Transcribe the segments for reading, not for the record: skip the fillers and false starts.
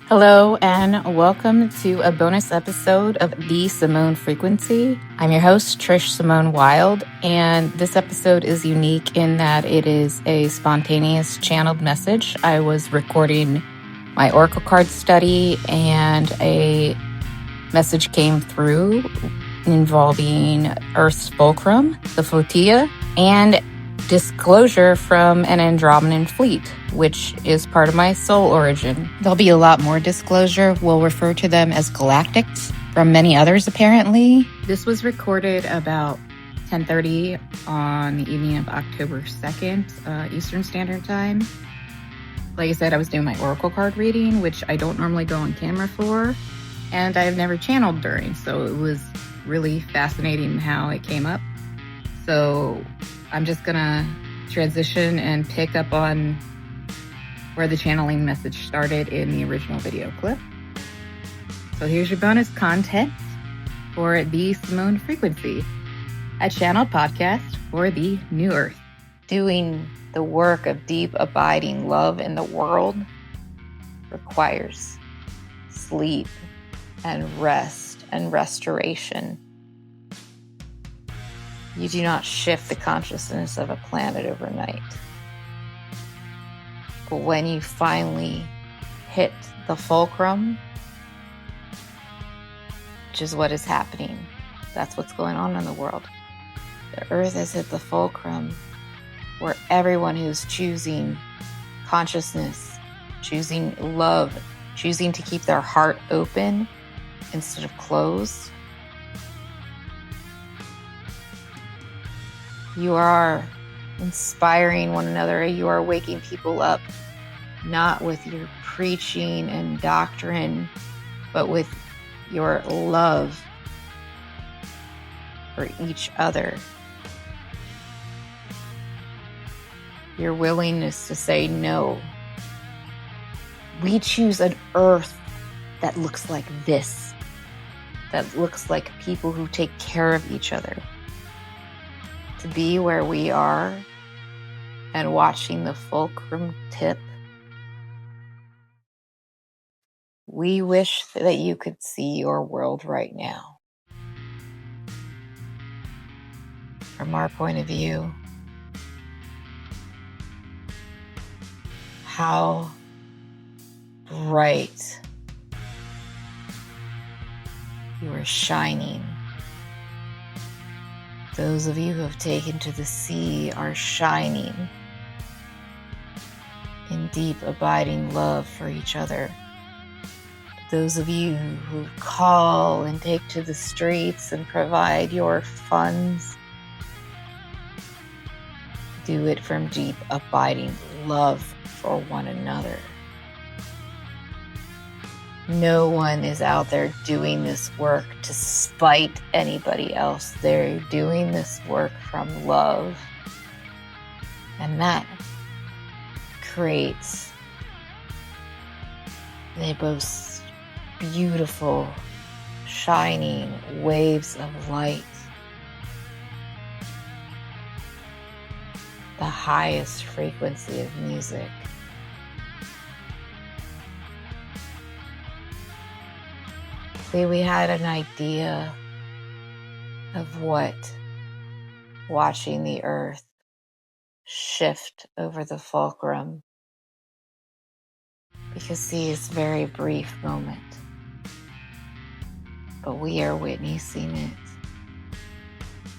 Hello, and welcome to a bonus episode of The Simone Frequency. I'm your host, Trish Simone Wild, and this episode is unique in that it is a spontaneous channeled message. I was recording my Oracle card study, and a message came through involving Earth's Fulcrum, the Flotilla, and disclosure from an Andromedan fleet, which is part of my soul origin. There'll be a lot more disclosure. We'll refer to them as galactics from many others, apparently. This was recorded about 10:30 on the evening of October 2nd, Eastern Standard Time. Like I said, I was doing my Oracle card reading, which I don't normally go on camera for, and I've never channeled during, so it was really fascinating how it came up. So I'm just gonna transition and pick up on where the channeling message started in the original video clip. So here's your bonus content for The Simone Frequency, a channel podcast for the new earth. Doing the work of deep, abiding love in the world requires sleep and rest and restoration. You do not shift the consciousness of a planet overnight. But when you finally hit the fulcrum, which is what is happening, that's what's going on in the world. The earth has hit the fulcrum where everyone who's choosing consciousness, choosing love, choosing to keep their heart open instead of closed, you are inspiring one another. You are waking people up, not with your preaching and doctrine, but with your love for each other. Your willingness to say no. We choose an earth that looks like this, that looks like people who take care of each other. To be where we are and watching the fulcrum tip, we wish that you could see your world right now. From our point of view, how bright you are shining. Those of you who have taken to the sea are shining in deep, abiding love for each other. Those of you who call and take to the streets and provide your funds, do it from deep, abiding love for one another. No one is out there doing this work to spite anybody else. They're doing this work from love. And that creates the most beautiful, shining waves of light. The highest frequency of music. See, we had an idea of what watching the earth shift over the fulcrum, because see, it's a very brief moment, but we are witnessing it.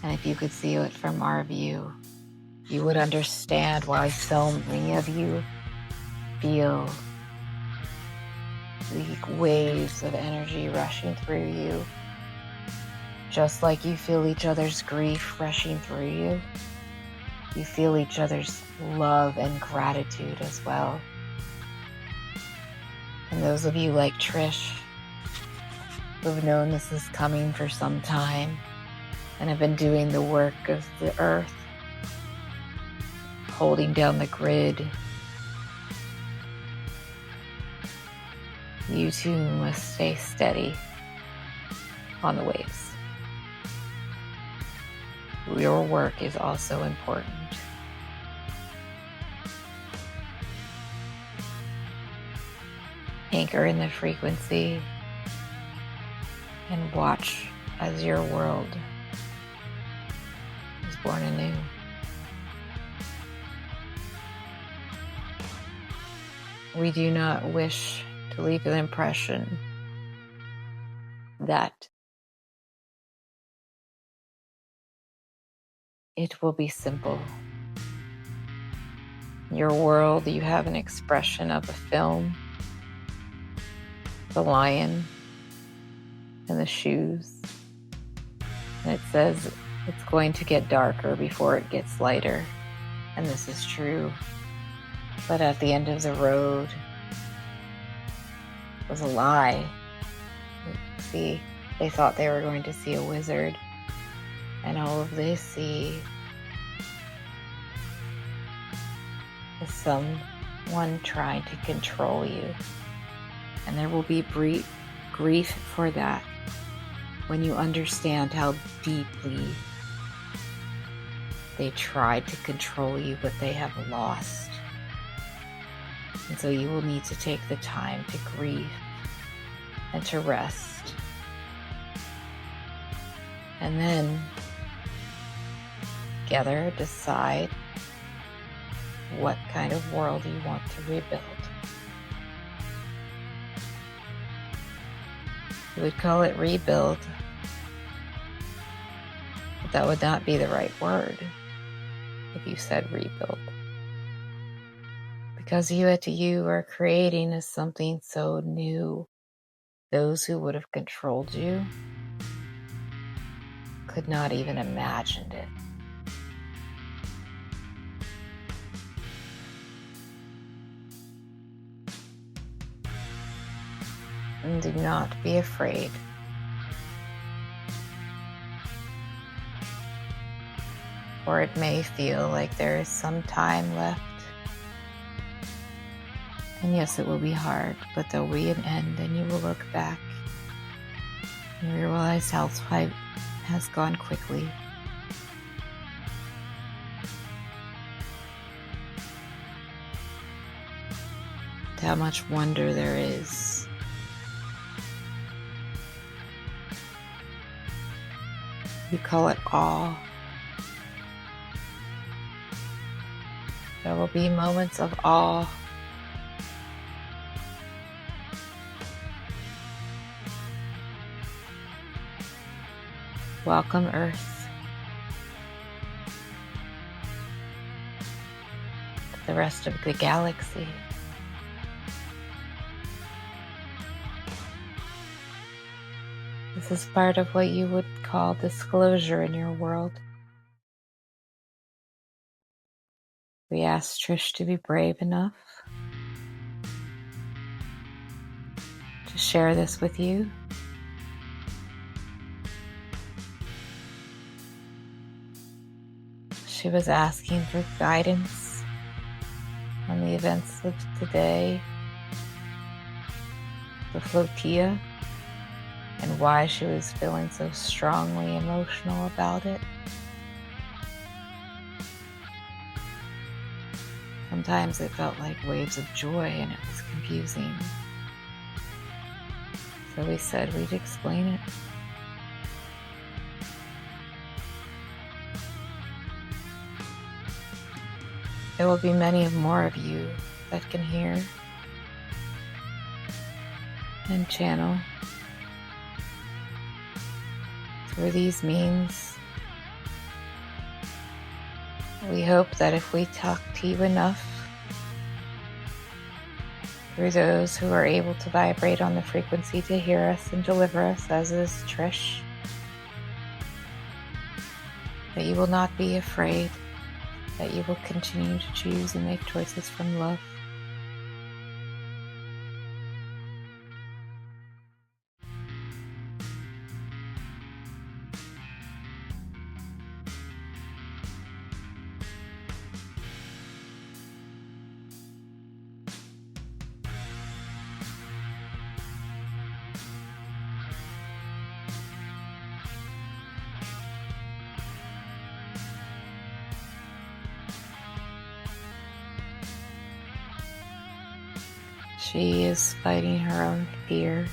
And if you could see it from our view, you would understand why so many of you feel the waves of energy rushing through you, just like you feel each other's grief rushing through you. You feel each other's love and gratitude as well. And those of you like Trish, who have known this is coming for some time and have been doing the work of the earth, holding down the grid, you too must stay steady on the waves. Your work is also important. Anchor in the frequency and watch as your world is born anew. We do not wish to leave an impression that it will be simple. Your world, you have an expression of a film, the lion and the shoes. And it says it's going to get darker before it gets lighter. And this is true. But at the end of the road was a lie. See, they thought they were going to see a wizard. And all of they see is someone trying to control you. And there will be grief for that when you understand how deeply they tried to control you, but they have lost. And so you will need to take the time to grieve and to rest. And then together decide what kind of world you want to rebuild. You would call it rebuild, but that would not be the right word if you said rebuild. Because you are creating is something so new. Those who would have controlled you could not even imagine it. And do not be afraid. For it may feel like there is some time left. And yes, it will be hard, but there will be an end, and you will look back and realize how time has gone quickly. How much wonder there is. You call it awe. There will be moments of awe. Welcome, Earth, to the rest of the galaxy. This is part of what you would call disclosure in your world. We asked Trish to be brave enough to share this with you. She was asking for guidance on the events of today, the Flotilla, and why she was feeling so strongly emotional about it. Sometimes it felt like waves of joy and it was confusing. So we said we'd explain it. There will be many more of you that can hear and channel through these means. We hope that if we talk to you enough, through those who are able to vibrate on the frequency to hear us and deliver us, as is Trish, that you will not be afraid, that you will continue to choose and make choices from love. She is fighting her own fear.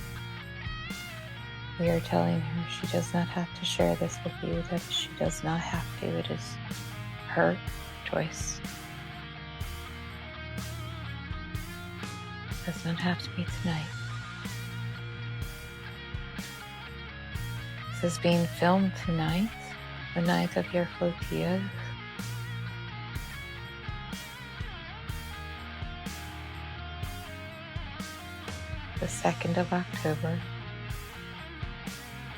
We are telling her she does not have to share this with you, that she does not have to. It is her choice. It does not have to be tonight. This is being filmed tonight, the night of your Flotilla. The 2nd of October.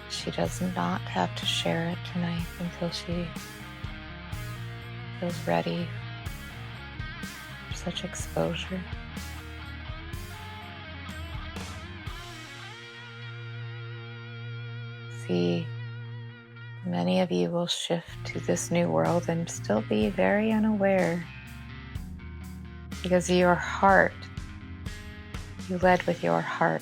She does not have to share it tonight until she feels ready for such exposure. See, many of you will shift to this new world and still be very unaware because your heart, you led with your heart.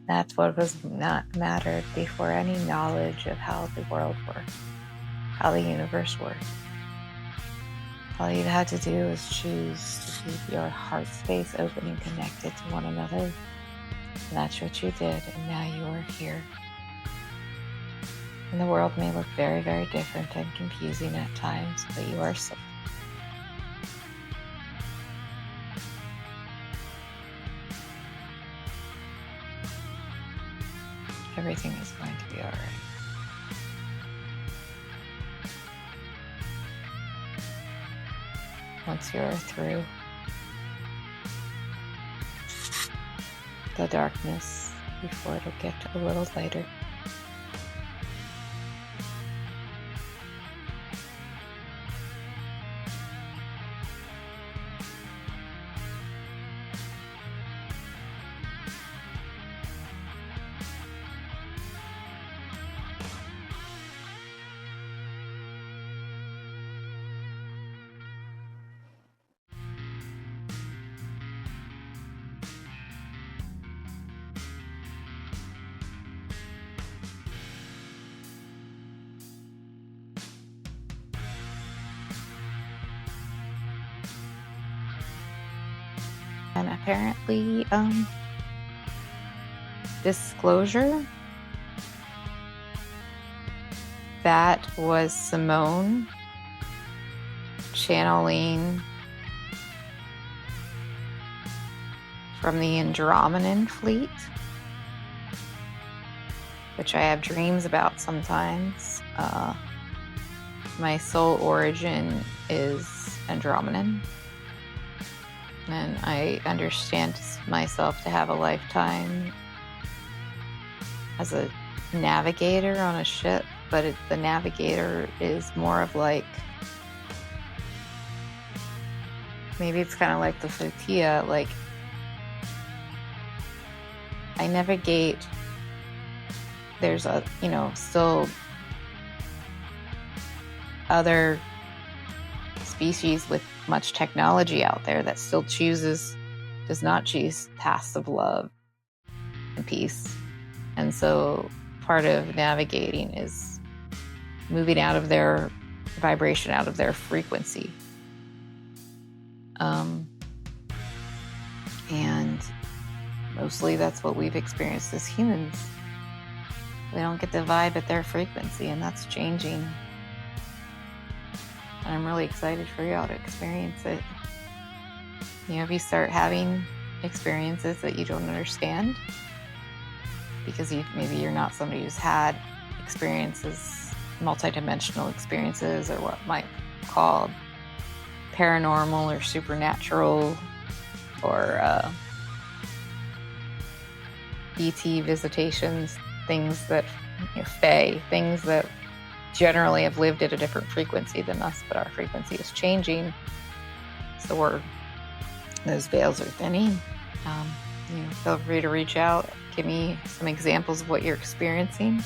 That's what was not mattered before any knowledge of how the world works, how the universe works. All you had to do is choose to keep your heart space open and connected to one another. And that's what you did, and now you are here. And the world may look very, very different and confusing at times, but you are safe. Everything is going to be all right. Once you're through the darkness, before it'll get a little lighter. And apparently, disclosure, that was Simone channeling from the Andromedan fleet, which I have dreams about sometimes. My soul origin is Andromedan. And I understand myself to have a lifetime as a navigator on a ship, but the navigator is more of like, maybe it's kind of like the Flotilla, like I navigate, there's a, still other species with much technology out there that still does not choose passive love and peace. And so part of navigating is moving out of their vibration, out of their frequency. And mostly that's what we've experienced as humans. We don't get to vibe at their frequency, and that's changing. And I'm really excited for y'all to experience it. If you start having experiences that you don't understand, because maybe you're not somebody who's had experiences, multidimensional experiences, or what might be called paranormal or supernatural, or ET visitations, things that, fae, things that generally have lived at a different frequency than us, but our frequency is changing. So those veils are thinning. Feel free to reach out, give me some examples of what you're experiencing.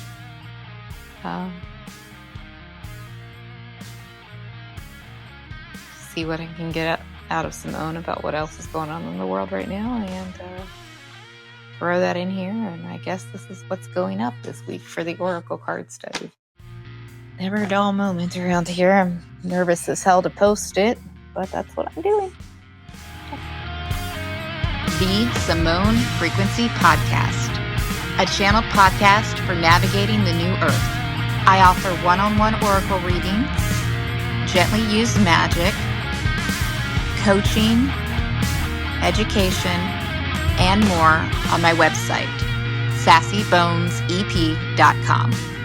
See what I can get out of Simone about what else is going on in the world right now, and throw that in here. And I guess this is what's going up this week for the Oracle card study. Never a dull moment around here. I'm nervous as hell to post it, but that's what I'm doing. the Simone Frequency Podcast, a channel podcast for navigating the new earth. I offer one-on-one oracle readings, gently used magic, coaching, education, and more on my website, sassybonesep.com.